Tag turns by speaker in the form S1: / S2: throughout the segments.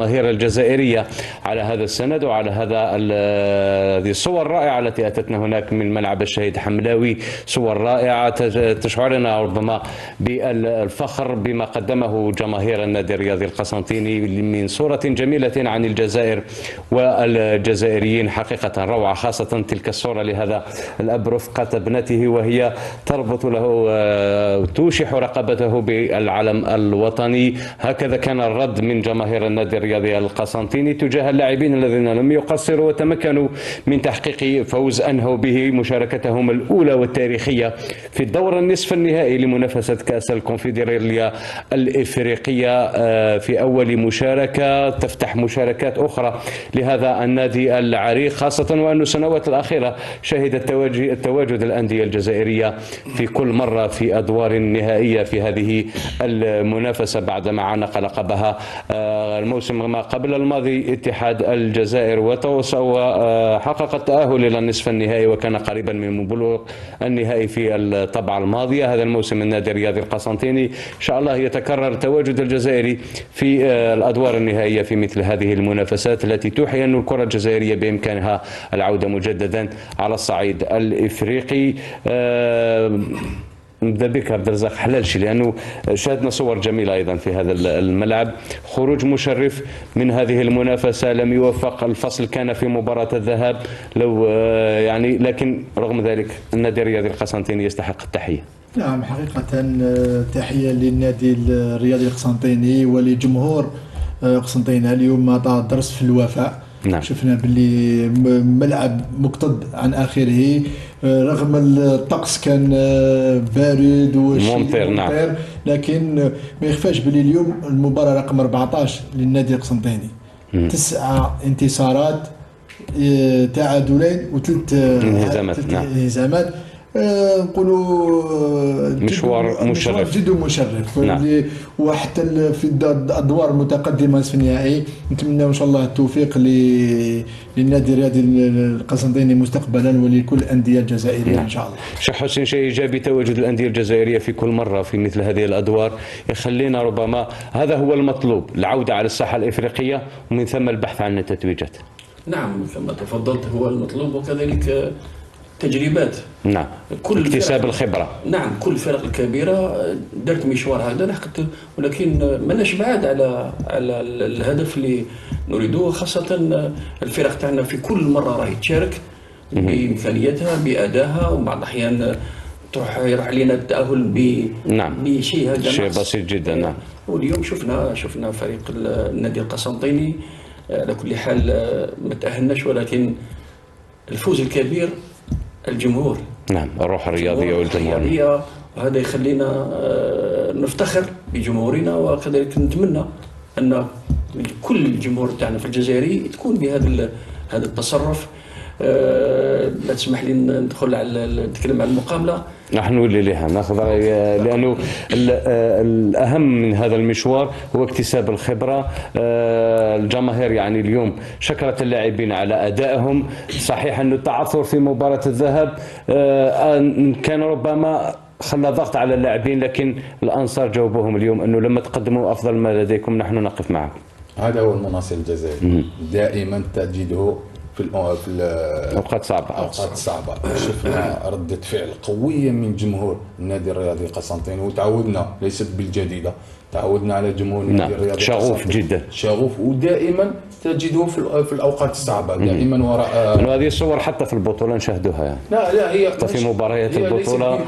S1: الظاهرة الجزائرية على هذا السند وعلى هذه الصور الرائعة التي أتتنا هناك من ملعب الشهيد حملاوي. صور رائعة تشعرنا ربما بالفخر بما قدمه جماهير النادي الرياضي القسنطيني من صورة جميلة عن الجزائر والجزائريين. حقيقة روعة، خاصة تلك الصورة لهذا الأب رفقة ابنته وهي تربط له توشح رقبته بالعلم الوطني. هكذا كان الرد من جماهير النادي الرياضي القسنطيني تجاه اللاعبين الذين لم يقصروا وتمكنوا من تحقيق فوز أنهوا به مشاركتهم الأولى والتاريخية في الدور النصف النهائي لمنافسة كأس الكونفدرالية الإفريقية في أول مشاركة تفتح مشاركات أخرى لهذا النادي العريق، خاصة وأن السنوات الأخيرة شهدت تواجد الأندية الجزائرية في كل مرة في أدوار النهائية في هذه المنافسة بعدما عانق لقبها الموسم ما قبل الماضي اتحاد الجزائر وحقق التأهل إلى النصف النهائي وكان قريبا من بلوغ النهائي في الطبعة الماضية. هذا الموسم النادي الرياضي القسنطيني إن شاء الله يتكرر تواجد الجزائري في الأدوار النهائية في مثل هذه المنافسات التي توحي أن الكرة الجزائرية بإمكانها العودة مجددا على الصعيد الإفريقي. نبدا بك عبد الرزاق حلالشي، لانه شاهدنا صور جميله ايضا في هذا الملعب. خروج مشرف من هذه المنافسه، لم يوفق، الفصل كان في مباراه الذهاب لو يعني، لكن رغم ذلك النادي الرياضي القسنطيني يستحق التحيه.
S2: نعم حقيقه تحيه للنادي الرياضي القسنطيني ولجمهور قسنطينة. اليوم أعطى درس في الوفاء.
S1: نعم.
S2: شفنا باللي ملعب مكتظ عن آخره رغم الطقس كان بارد
S1: وممطر. نعم.
S2: لكن ما يخفاش باللي اليوم المباراة رقم 14 للنادي القسنطيني 9 انتصارات، تعادلين وثلاث انهزامات. نقولوا
S1: مشوار مشرف
S2: جد مشرف.
S1: نعم.
S2: وحتى في الادوار المتقدمه نصف النهائي نتمنى ان شاء الله التوفيق للنادي الرياضي القسنطيني مستقبلا ولكل الانديه الجزائريه. نعم. ان شاء الله.
S1: شيخ حسين، شيء ايجابي تواجد الانديه الجزائريه في كل مره في مثل هذه الادوار يخلينا ربما هذا هو المطلوب، العوده على الساحه الافريقيه ومن ثم البحث عن التتويجات.
S3: نعم كما تفضلت هو المطلوب، وكذلك تجربات.
S1: نعم. كل اكتساب الخبره.
S3: نعم كل الفرق الكبيره درت مشوار هذا لحقت، ولكن ماناش بعاد على الهدف اللي نريدوه، خاصه الفرق تاعنا في كل مره راهي تشارك بامكانياتها بادائها، وبعض الاحيان يروح علينا التاهل
S1: نعم.
S3: بشيء هذا
S1: شيء بسيط جدا. نعم.
S3: واليوم شفنا فريق النادي القسنطيني على كل حال ما تاهلناش، ولكن الفوز الكبير الجمهور.
S1: نعم، الروح الرياضية والجمهور،
S3: وهذا يخلينا نفتخر بجمهورنا، وكذلك نتمنى أن كل الجمهور تاعنا في الجزائري تكون بهذا التصرف. لا تسمح لي ندخل نتكلم عن المقابلة.
S1: نحن نولي لها ناخذ، لانه الاهم من هذا المشوار هو اكتساب الخبره. الجماهير يعني اليوم شكرت اللاعبين على ادائهم. صحيح انه التعثر في مباراه الذهاب كان ربما خلى ضغط على اللاعبين، لكن الانصار جاوبوهم اليوم انه لما تقدموا افضل ما لديكم نحن نقف معكم.
S4: هذا هو المناصر الجزائري، دائما تجده في
S1: اوقات
S4: صعبه. شفنا ردة فعل قويه من جمهور النادي الرياضي القسنطيني، وتعودنا ليست بالجديده، تعودنا على جمهور النادي الرياضي
S1: شغوف جدا،
S4: شغوف، ودائما تجده في الاوقات الصعبه دائما وراء.
S1: هذه الصور حتى في البطوله نشاهدوها يعني.
S4: لا هي
S1: في مباريات البطوله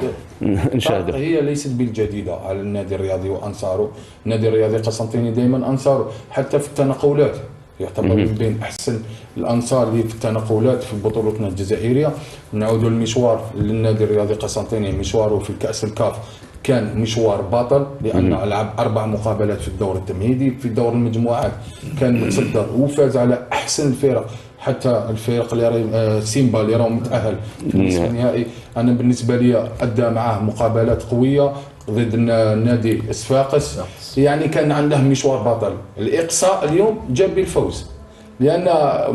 S1: نشاهدها.
S4: هي ليست بالجديده على النادي الرياضي وانصاره. النادي الرياضي القسنطيني دائما انصاره حتى في التنقلات، يعتبر من بين احسن الانصار اللي في التنقلات في بطولتنا الجزائريه. نعود للمشوار للنادي الرياضي القسنطيني، مشواره في كاس الكاف كان مشوار بطل، لانه لعب 4 مقابلات في الدور التمهيدي. في دور المجموعات كان متصدر وفاز على احسن الفرق، حتى الفرق اللي سيمبا اللي راهو متاهل في النصف النهائي. انا بالنسبه لي ادى معاه مقابلات قويه ضد النادي صفاقس، يعني كان عنده مشوار بطل. الاقصاء اليوم جاب الفوز، لان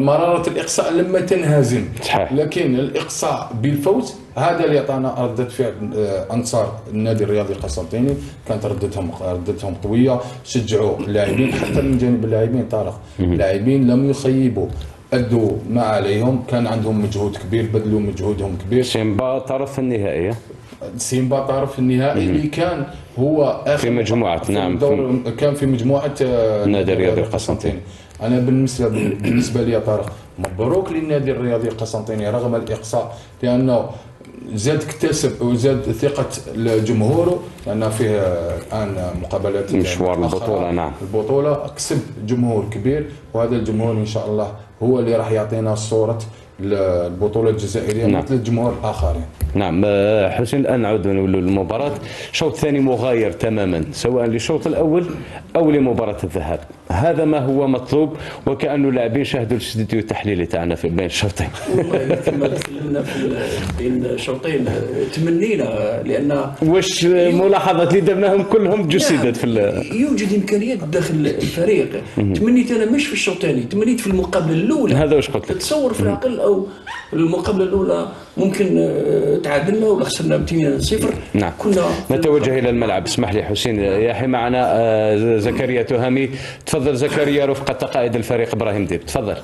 S4: مراره الاقصاء لما تنهزم.
S1: صحيح.
S4: لكن الاقصاء بالفوز هذا اللي عطانا رده فعل انصار النادي الرياضي القسنطيني، كانت ردتهم قويه، شجعوا اللاعبين حتى من جانب اللاعبين. طارق اللاعبين لم يخيبوا، ادوا ما عليهم، كان عندهم مجهود كبير، بذلوا مجهودهم كبير.
S1: سيمبا طرف النهائيه،
S4: سيمبا طرف النهائي اللي كان هو اخر
S1: في مجموعه، نعم،
S4: كان في مجموعه
S1: النادي الرياضي القسنطيني.
S4: انا بالنسبه لي يا طارق مبروك للنادي الرياضي القسنطيني رغم الاقصاء، لانه زاد اكتسب وزاد ثقه جمهوره، لان فيه الان مقابلات
S1: مشوار البطوله. نعم،
S4: البطوله كسب جمهور كبير، وهذا الجمهور ان شاء الله هو اللي راح يعطينا صوره البطوله الجزائريه. نعم. مثل الجمهور الاخرين.
S1: نعم. حسين، الان نعود للمباراه. الشوط الثاني مغاير تماما سواء للشوط الاول او لمباراه الذهاب، هذا ما هو مطلوب، وكانه اللاعبين شاهدوا الاستديو التحليلي تاعنا في بين الشوطين.
S3: والله كما تكلمنا بين الشوطين تمنينا، لان
S1: واش ملاحظات اللي درناهم كلهم جسدت في
S3: يوجد امكانيات داخل الفريق. تمنيت انا مش في الشوط الثاني، تمنيت في المقابله الاولى.
S1: هذا واش قلت لك.
S3: تتصور في العقل او المقابله الاولى ممكن تعادلنا ولا خسرنا 2-0.
S1: نعم. كنا نتوجه الى الملعب. اسمح لي حسين ياحي، معنا زكريا تهامي. تفضل زكريا رفقة قائد الفريق ابراهيم ديب، تفضل.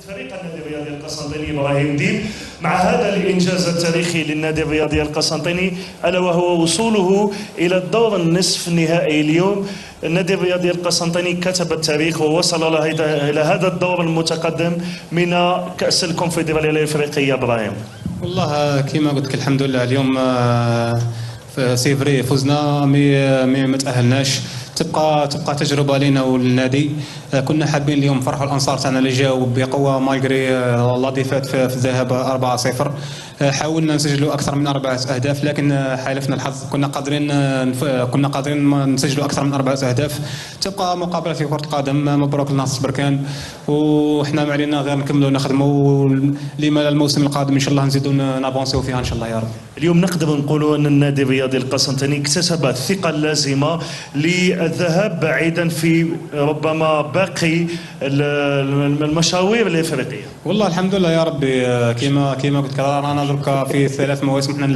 S5: فريق النادي الرياضي القسنطيني ابراهيم ديب مع هذا الانجاز التاريخي للنادي الرياضي القسنطيني، الا وهو وصوله الى الدور النصف النهائي. اليوم النادي الرياضي القسنطيني كتب التاريخ ووصل الى هذا الدور المتقدم من كأس الكونفدرالية الافريقية. ابراهيم،
S6: والله كما قلت لك الحمد لله اليوم في سيفري فزنا، ما تاهلناش. تبقى تجربه لنا وللنادي. كنا حابين اليوم نفرحوا الانصار تاعنا اللي جاوا بقوه مالغري لا ديفات في الذهاب 4-0. حاولنا نسجلوا اكثر من 4 اهداف، لكن حالفنا الحظ، كنا قادرين نسجلوا اكثر من 4 اهداف. تبقى مقابله في كره القدم. مبروك لناصر بركان، وحنا ما علينا غير نكملوا نخدموا لما الموسم القادم ان شاء الله نزيدوا نافونسيو فيها ان شاء الله يا رب.
S5: اليوم نقدر نقولوا ان النادي الرياضي القسنطيني اكتسب الثقه اللازمه للذهاب بعيدا في ربما باقي المشاوير الافريقيه.
S6: والله الحمد لله يا ربي، كما قلت لك رانا دركا في 3 مواسم احنا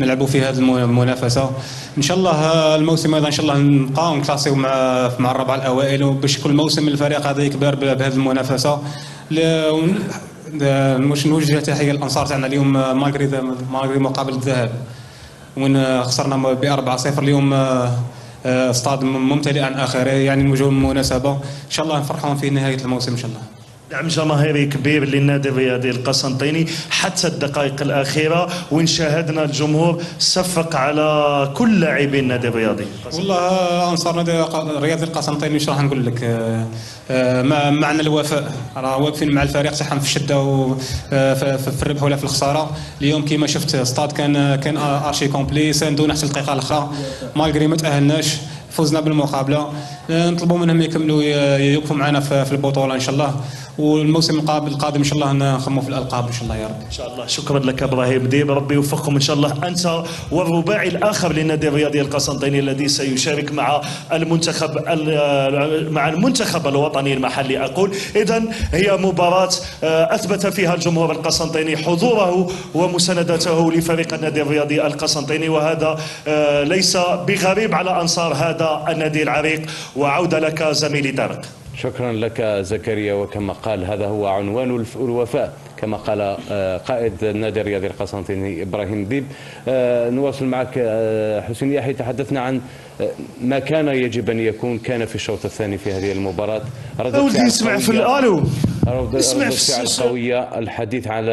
S6: نلعبوا في هذه المنافسه. ان شاء الله الموسم هذا ان شاء الله نبقاو نكلاسيو مع الربعه الاوائل، وباش كل موسم الفريق هذا يكبر بهذه المنافسه. واش نوجه تحيه للانصار تاعنا اليوم مالغري مقابل الذهاب وين خسرنا ب4-0. اليوم استاد ممتلئ عن اخره، يعني نوجه المناسبه ان شاء الله نفرحون في نهايه الموسم ان شاء الله.
S5: دعم جماهيري كبير للنادي الرياضي القسنطيني حتى الدقائق الأخيرة، وإن شاهدنا الجمهور صفق على كل لاعبي النادي الرياضي.
S6: والله أنصار النادي الرياضي القسنطيني واش راح نقول لك، معنى الوفاء، راه واقفين مع الفريق تاعهم في الشدة وفي الربح ولا في الخسارة. اليوم كما شفت ستاد كان ارشي كومبلي، ساندونا حتى الدقيقة الأخرى مالغري ما تأهلناش، فزنا بالمقابله. نطلبوا منهم يكملوا يوقفوا معنا في البطوله ان شاء الله، والموسم القادم ان شاء الله نخموا في الالقاب ان شاء الله يا رب. ان
S5: شاء الله. شكرا لك ابراهيم ديب، ربي يوفقكم ان شاء الله انت والرباعي الاخر للنادي الرياضي القسنطيني الذي سيشارك مع المنتخب الوطني المحلي. اقول اذا هي مباراه اثبت فيها الجمهور القسنطيني حضوره ومساندته لفريق النادي الرياضي القسنطيني، وهذا ليس بغريب على انصار هذا النادي العريق. وعوده لك زميلي طارق.
S1: شكرا لك زكريا، وكما قال هذا هو عنوان الوفاء كما قال قائد النادي الرياضي القسنطيني ابراهيم ديب. نواصل معك حسين ياحي. تحدثنا عن ما كان يجب ان يكون كان في الشوط الثاني في هذه المباراه.
S5: ودي نسمع في الالو،
S1: اسمع في قويه. الحديث على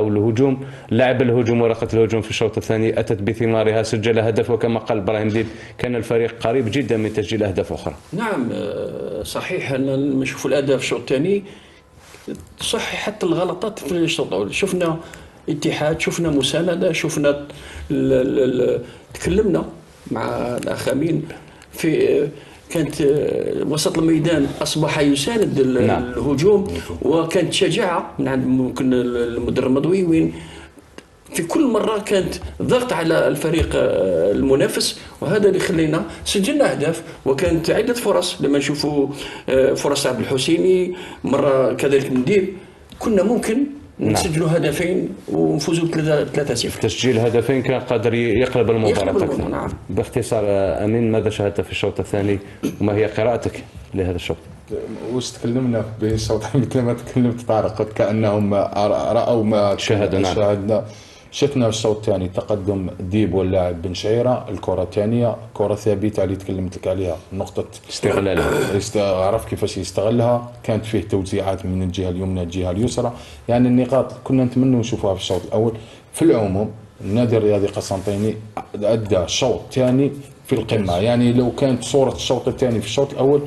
S1: الهجوم، لعب الهجوم ورقه الهجوم في الشوط الثاني اتت بثمارها، سجل هدف، وكما قال ابراهيم ديب كان الفريق قريب جدا من تسجيل اهداف اخرى.
S3: نعم صحيح، لما نشوفوا الاداء في الشوط الثاني صح، حتى الغلطات في الشوط الاول شفنا اتحاد، شفنا مسانده، شفنا تكلمنا مع الاخ امين في كانت وسط الميدان اصبح يساند الهجوم، وكانت شجاعه من عند ممكن المدرب المضوي وين في كل مره كانت ضغط على الفريق المنافس، وهذا اللي خلينا سجلنا اهداف، وكانت عده فرص لما نشوفوا فرص عبد الحسيني مره كذلك مندير، كنا ممكن نسجلوا هدفين ونفوزوا 3-0.
S1: تسجيل هدفين كان قادر يقلب المباراة أكثر.
S3: نعم.
S1: باختصار أمين، ماذا شاهدت في الشوط الثاني وما هي قراءتك لهذا الشوط؟
S4: واش تكلمنا بين الشوطين مثل ما تكلمت طارق، قلت كأنهم رأوا ما
S1: شاهدوا. نعم.
S4: شاهدنا. شفنا الشوط الثاني تقدم ديب واللاعب بن شعيرة، الكرة الثانية كرة ثابتة اللي تكلمت لك عليها، نقطة
S1: استغلالها،
S4: عرف كيفاش يستغلها، كانت فيه توزيعات من الجهة اليمنى الجهة اليسرى، يعني النقاط كنا نتمنى نشوفوها في الشوط الأول. في العموم النادي الرياضي قسنطيني أدى الشوط الثاني في القمة، يعني لو كانت صورة الشوط الثاني في الشوط الأول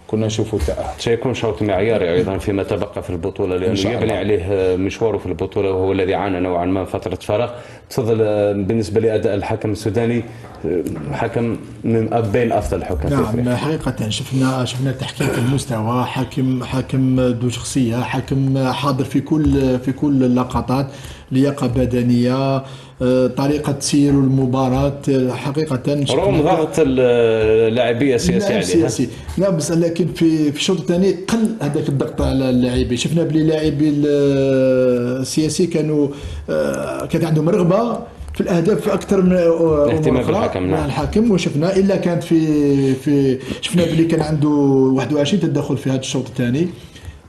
S4: كنا نشوفوا تأهل.
S1: سيكون شوط معياري ايضا فيما تبقى في البطوله، لانه يبني عليه مشواره في البطوله، وهو الذي عانى نوعا ما فتره فراغ. تفضل. بالنسبه لاداء الحكم السوداني، حكم من بين افضل الحكام.
S2: نعم حقيقه شفنا تحكيم في المستوى، حكم ذو شخصيه، حكم حاضر في كل اللقطات، لياقه بدنيه، طريقه سير المباراه حقيقه.
S1: رغم ضغط اللاعبيه السياسي
S2: لا بس لكن في الشوط الثاني قل هذاك الضغط على اللاعبين. شفنا بلي اللاعبين السياسي كانت عندهم رغبه في الاهداف اكثر من
S1: اهتمام بالحكم.
S2: مع الحكم. وشفنا الا كانت في شفنا بلي كان عنده 21 تدخل في هذا الشوط الثاني.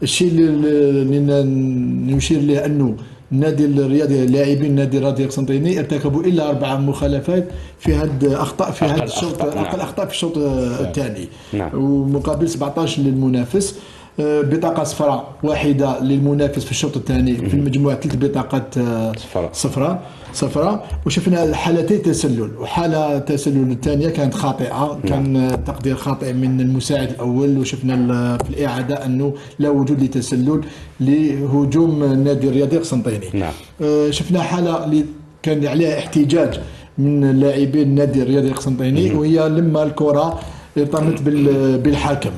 S2: الشيء اللي نشير له انه النادي الرياضي، لاعبين النادي الرياضي القسنطيني ارتكبوا الا 4 مخالفات في هذا اخطاء في هذا الشوط، اقل اخطاء في الشوط الثاني. ومقابل 17 للمنافس. بطاقة صفراء واحدة للمنافس في الشوط الثاني، في المجموعة 3 بطاقات صفراء. وشفنا حالتين تسلل، وحالة تسلل الثانية كانت خاطئة، كان تقدير خاطئ من المساعد الأول. وشفنا في الإعادة أنه لا وجود لتسلل لهجوم النادي الرياضي القسنطيني. شفنا حالة اللي كان عليها احتجاج من لاعبين النادي الرياضي القسنطيني، وهي لما الكرة ارتبطت بالحكم،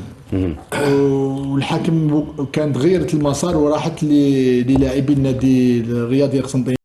S2: والحكم كانت غيرت المسار وراحت للاعبين النادي الرياضي القسنطيني.